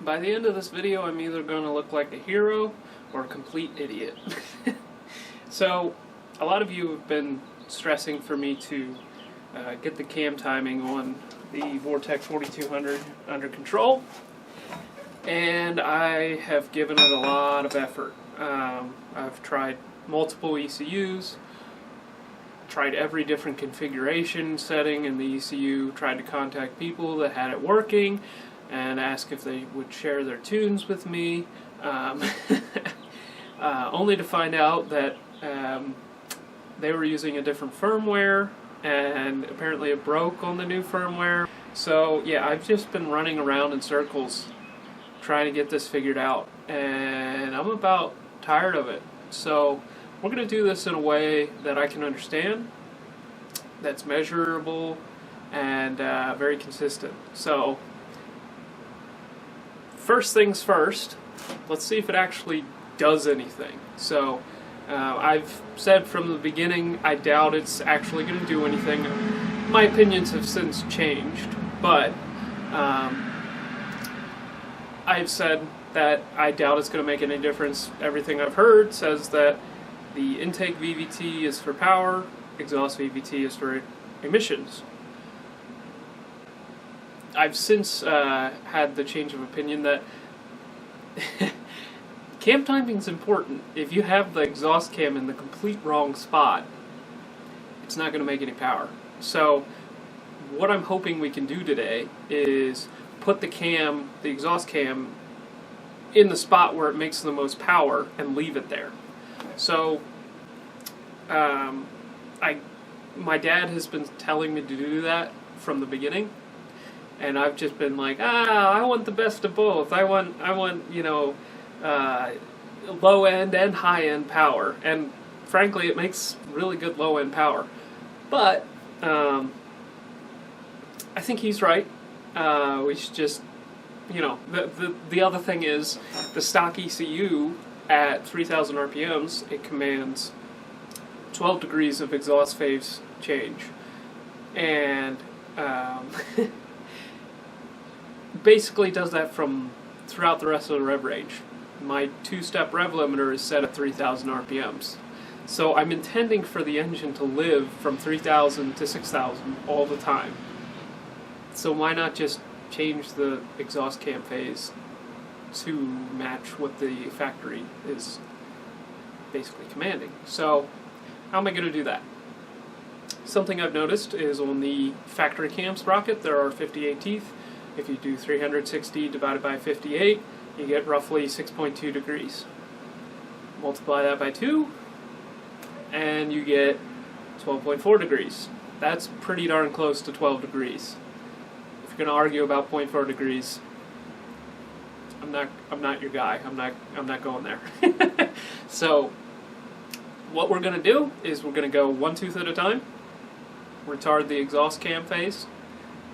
By the end of this video, I'm either going to look like a hero or a complete idiot. So, a lot of you have been stressing for me to get the cam timing on the Vortex 4200 under control, and I have given it a lot of effort. I've tried multiple ECUs, tried every different configuration setting in the ECU, tried to contact people that had it working and ask if they would share their tunes with me, only to find out that they were using a different firmware, and apparently it broke on the new firmware. So yeah, I've just been running around in circles trying to get this figured out, and I'm about tired of it. So we're going to do this in a way that I can understand, that's measurable, and very consistent. So first things first, let's see if it actually does anything. So I've said from the beginning I doubt it's actually going to do anything. My opinions have since changed, but I've said that I doubt it's going to make any difference. Everything I've heard says that the intake VVT is for power, exhaust VVT is for emissions. I've since had the change of opinion that cam timing is important. If you have the exhaust cam in the complete wrong spot, it's not going to make any power. So what I'm hoping we can do today is put the exhaust cam, in the spot where it makes the most power and leave it there. So my dad has been telling me to do that from the beginning, and I've just been like, I want the best of both. I want low end and high end power, and frankly, it makes really good low end power. But I think he's right. We should just, the other thing is the stock ECU at 3,000 RPMs, it commands 12 degrees of exhaust phase change, and basically does that throughout the rest of the rev range. My two-step rev limiter is set at 3,000 RPMs. So I'm intending for the engine to live from 3,000 to 6,000 all the time. So why not just change the exhaust cam phase to match what the factory is basically commanding? So how am I going to do that? Something I've noticed is on the factory cam sprocket there are 58 teeth. If you do 360 divided by 58, you get roughly 6.2 degrees. Multiply that by 2, and you get 12.4 degrees. That's pretty darn close to 12 degrees. If you're going to argue about 0.4 degrees, I'm not your guy. I'm not going there. So what we're going to do is we're going to go one tooth at a time, retard the exhaust cam phase,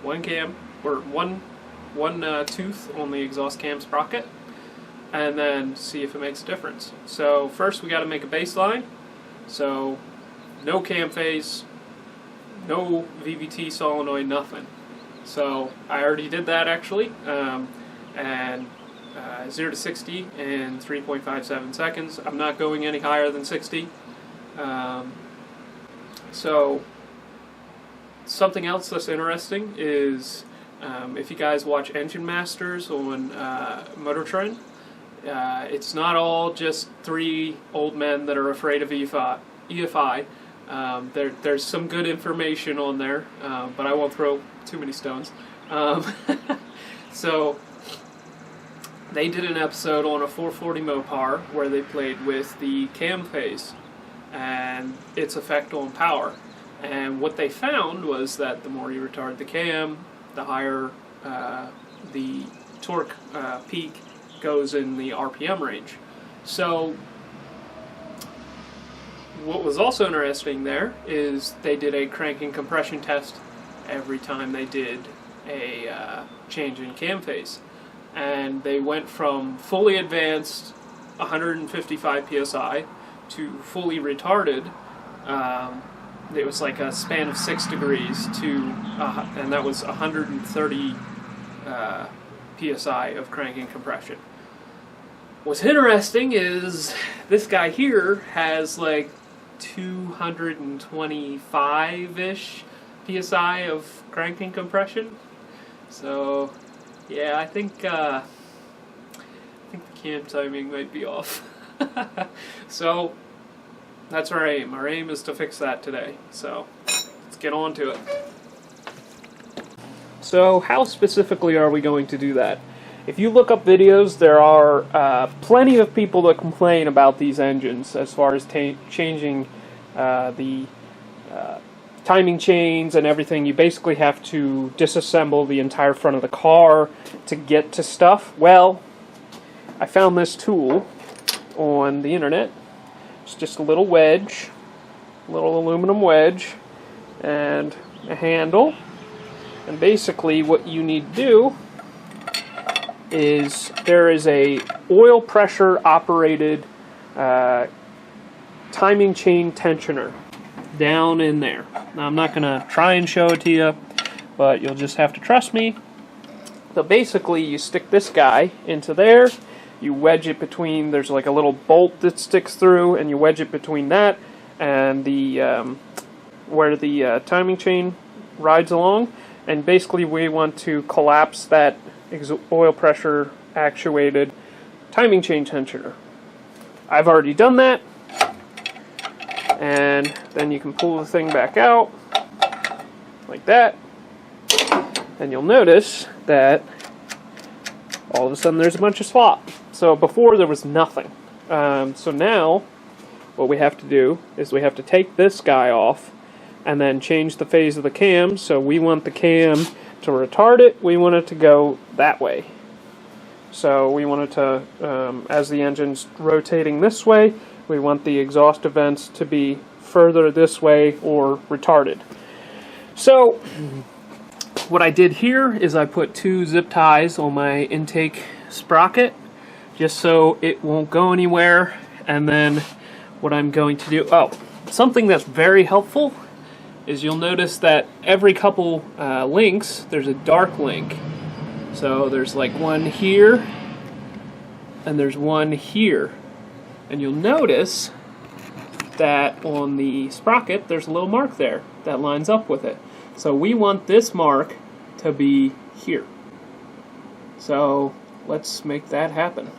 one tooth on the exhaust cam sprocket, and then see if it makes a difference. So first we got to make a baseline. So no cam phase, no VVT solenoid, nothing. So I already did that actually, and 0 to 60 in 3.57 seconds. I'm not going any higher than 60. So something else that's interesting is if you guys watch Engine Masters on Motor Trend, it's not all just three old men that are afraid of EFI. There's some good information on there, but I won't throw too many stones. So they did an episode on a 440 Mopar where they played with the cam phase and its effect on power. And what they found was that the more you retard the cam, the higher the torque peak goes in the RPM range. So what was also interesting there is they did a crank and compression test every time they did a change in cam phase. And they went from fully advanced 155 psi to fully retarded. It was like a span of 6 degrees to, and that was 130 psi of cranking compression. What's interesting is this guy here has like 225-ish psi of cranking compression. So yeah, I think the cam timing might be off. So that's our aim. Our aim is to fix that today. So let's get on to it. So how specifically are we going to do that? If you look up videos, there are plenty of people that complain about these engines as far as changing the timing chains and everything. You basically have to disassemble the entire front of the car to get to stuff. Well, I found this tool on the internet. It's just a little wedge, a little aluminum wedge, and a handle. And basically what you need to do is there is a oil pressure operated timing chain tensioner down in there. Now I'm not going to try and show it to you, but you'll just have to trust me. So basically you stick this guy into there, you wedge it between, there's like a little bolt that sticks through, and you wedge it between that and the where the timing chain rides along, and basically we want to collapse that oil pressure actuated timing chain tensioner. I've already done that, and then you can pull the thing back out like that, and you'll notice that all of a sudden there's a bunch of slop. So before there was nothing. So now what we have to do is we have to take this guy off and then change the phase of the cam. So we want the cam to retard it, we want it to go that way. So we want it to, as the engine's rotating this way, we want the exhaust vents to be further this way or retarded. So what I did here is I put 2 zip ties on my intake sprocket just so it won't go anywhere. And then what I'm going to do, something that's very helpful is you'll notice that every couple links there's a dark link. So there's like one here and there's one here, and you'll notice that on the sprocket there's a little mark there that lines up with it. So we want this mark to be here. So let's make that happen.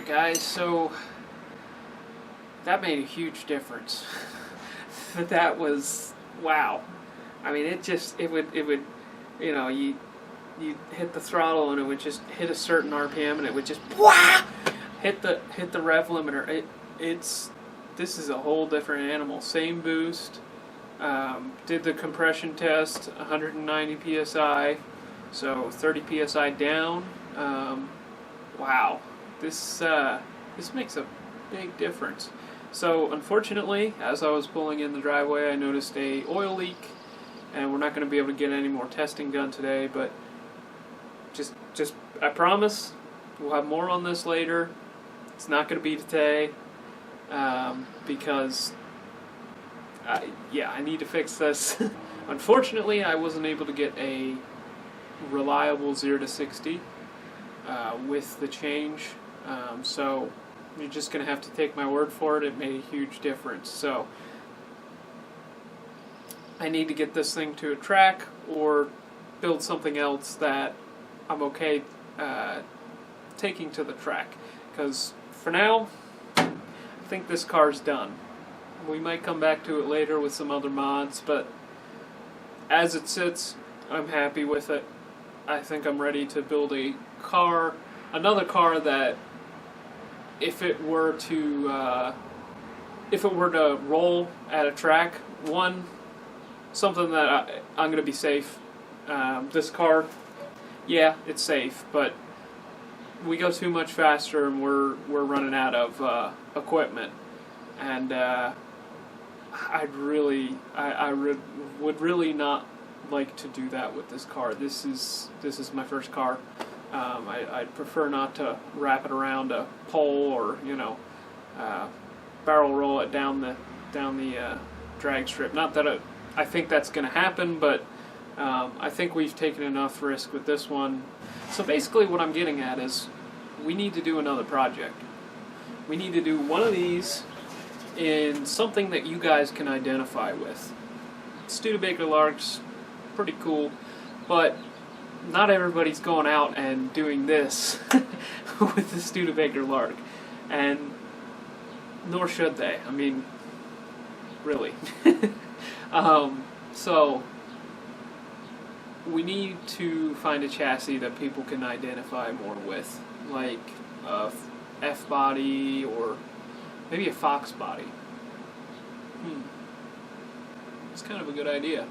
Guys, so that made a huge difference. That was wow. I mean, it would you know, you hit the throttle and it would just hit a certain RPM and it would just hit the rev limiter. This is a whole different animal. Same boost. Did the compression test, 190 psi, so 30 psi down. Wow. This makes a big difference. So unfortunately, as I was pulling in the driveway, I noticed a oil leak and we're not going to be able to get any more testing done today, but just I promise we'll have more on this later. It's not going to be today, because I need to fix this. Unfortunately, I wasn't able to get a reliable 0 to 60 with the change, so you're just going to have to take my word for it. It made a huge difference. So I need to get this thing to a track or build something else that I'm okay taking to the track, because for now I think this car's done. We might come back to it later with some other mods, but as it sits, I'm happy with it. I think I'm ready to build another car that, if it were to roll at a track, something that I'm going to be safe. This car, yeah, it's safe, but we go too much faster and we're running out of equipment, and I would really not like to do that with this car. This is my first car. I'd prefer not to wrap it around a pole or barrel roll it down the drag strip. Not that I think that's going to happen, but I think we've taken enough risk with this one. So basically what I'm getting at is we need to do another project. We need to do one of these in something that you guys can identify with. Studebaker-Lark's pretty cool, but not everybody's going out and doing this with the Studebaker-Lark, and nor should they. I mean, really. So we need to find a chassis that people can identify more with, like a F-body or maybe a Fox body. It's kind of a good idea.